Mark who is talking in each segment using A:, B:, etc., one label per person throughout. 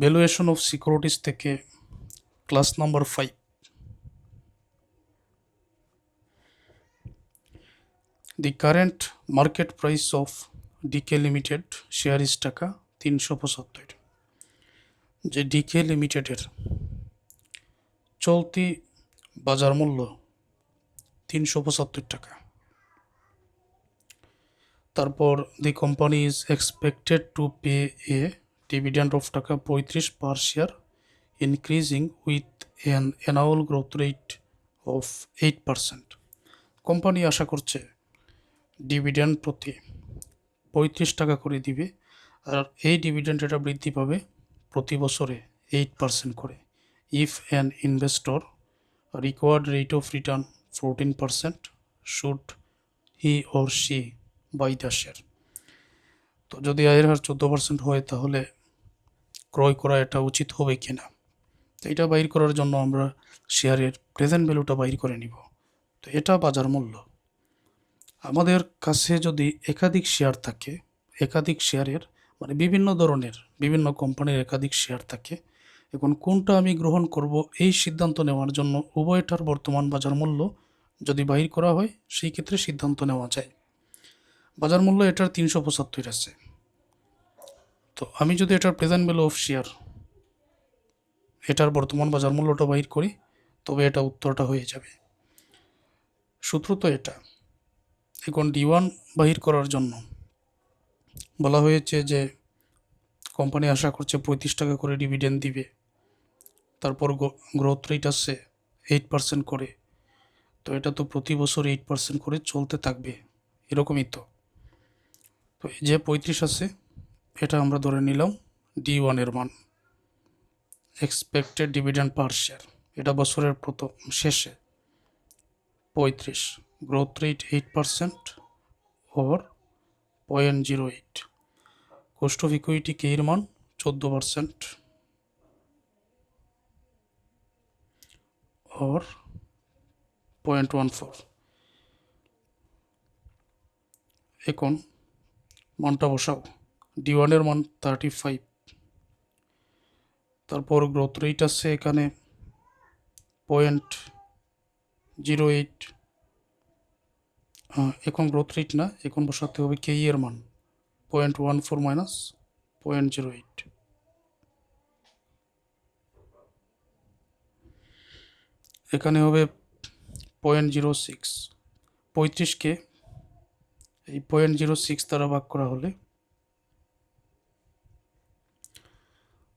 A: Valuation of securities থেকে class number 5। The current market price of DK Limited share is টাকা 375। যে DK লিমিটেডের চলতি বাজার মূল্য 375 টাকা। তারপর the company is expected to pay a dividend of টাকা 35 per share, increasing with an annual growth rate of 8%। Company আশা করছে ডিভিডেন্ড প্রতি 35 টাকা করে দিবে, আর এই ডিভিডেন্ড এটা বৃদ্ধি পাবে প্রতি বছরে 8% করে। If an investor required rate of return 14%, should he or she buy the share. তো যদি আয়ের হার 14% হয় তাহলে ক্রয় করা এটা উচিত হবে কিনা, তো এটা বাইর করার জন্য আমরা শেয়ারের প্রেজেন্ট ভ্যালুটা বাইর করে নিব। তো এটা বাজার মূল্য। আমাদের কাছে যদি একাধিক শেয়ার থাকে, একাধিক শেয়ারের মানে বিভিন্ন ধরনের বিভিন্ন কোম্পানির একাধিক শেয়ার থাকে, এখন কোনটা আমি গ্রহণ করব এই সিদ্ধান্ত নেওয়ার জন্য উভয়টার বর্তমান বাজার মূল্য যদি বাহির করা হয় সেই ক্ষেত্রে সিদ্ধান্ত নেওয়া যায়। বাজার মূল্য এটার 375 আছে, তো আমি যদি এটার প্রেজেন্ট ভ্যালু অফ শেয়ার এটার বর্তমান বাজার মূল্যটা বাহির করি তবে এটা উত্তরটা হয়ে যাবে। সূত্র তো এটা। এখন D1 বাহির করার জন্য বলা হয়েছে যে কোম্পানি আশা করছে 35 টাকা করে ডিভিডেন্ড দিবে, তারপর গ্রোথ রেট আছে 8% করে, তো এটা তো প্রতি বছর 8% করে চলতে থাকবে, এরকমই তো। তো যে 35 আছে এটা আমরা ধরে নিলাম D1 এর মান, এক্সপেক্টেড ডিভিডেন্ড পার শেয়ার, এটা বছরের প্রথম শেষে 35, growth rate 8% or 0.08, cost of equity কে এর মান 14% ওর 0.14। এখন মানটা বসাও। D1 এর মান 35, তারপর গ্রোথ রেট আছে এখানে 0.08, এখন গ্রোথ রেট না, এখন বসাতে হবে কে এর মান 0.14 মাইনাস 0.08, এখানে হবে 0.06। 35কে এই 0.06 দ্বারা ভাগ করা হলে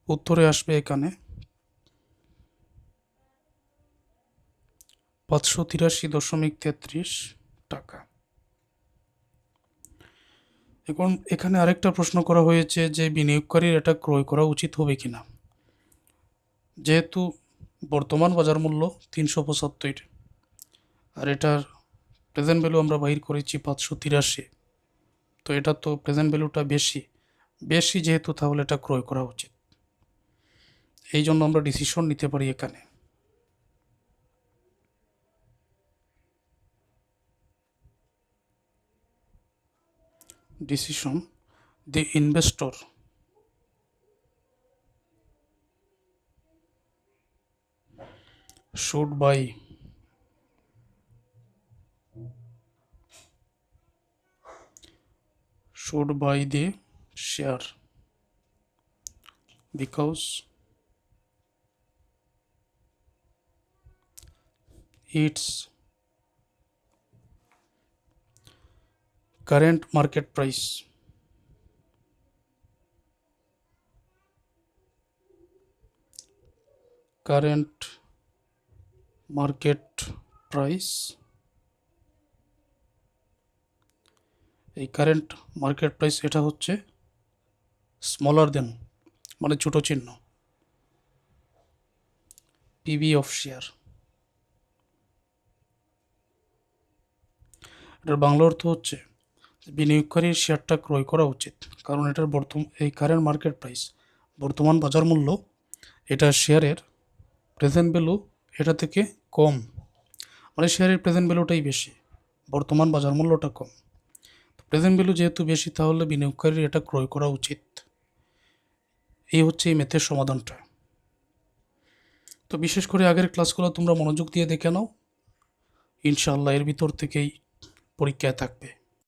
A: উত্তরে আসবে এখানে 583.33 টাকা। এখন এখানে আরেকটা প্রশ্ন করা হয়েছে যে বিনিয়োগকারীর এটা ক্রয় করা উচিত হবে কিনা। যেহেতু বর্তমান বাজার মূল্য 375 আর এটার প্রেজেন্ট ভ্যালু আমরা বাহির করেছি 583, তো এটা তো প্রেজেন্ট ভ্যালুটা বেশি যেহেতু তাহলে এটা ক্রয় করা উচিত। এই জন্য আমরা ডিসিশন নিতে পারি এখানে। Decision, the investor should buy the share because its current market price এই কারেন্ট মার্কেট প্রাইস এটা হচ্ছে স্মলার দেন মানে ছোট চিহ্ন পিবি অফ শেয়ার। এটার বাংলা অর্থ হচ্ছে বিনিয়োগকারীর শেয়ারটা ক্রয় করা উচিত, কারণ এটার এই কারেন্ট মার্কেট প্রাইস বর্তমান বাজার মূল্য এটা শেয়ারের প্রেজেন্ট ভ্যালু এটা থেকে কম, মানে শেয়ারের প্রেজেন্ট ভ্যালুটাই বেশি, বর্তমান বাজার মূল্যটা কম। প্রেজেন্ট ভ্যালু যেহেতু বেশি তাহলে বিনিয়োগকারীর এটা ক্রয় করা উচিত। এই হচ্ছে এই ম্যাথের সমাধানটা। তো বিশেষ করে আগের ক্লাসগুলো তোমরা মনোযোগ দিয়ে দেখে নাও, ইনশাআল্লাহ এর ভিতর থেকেই পরীক্ষায় থাকবে।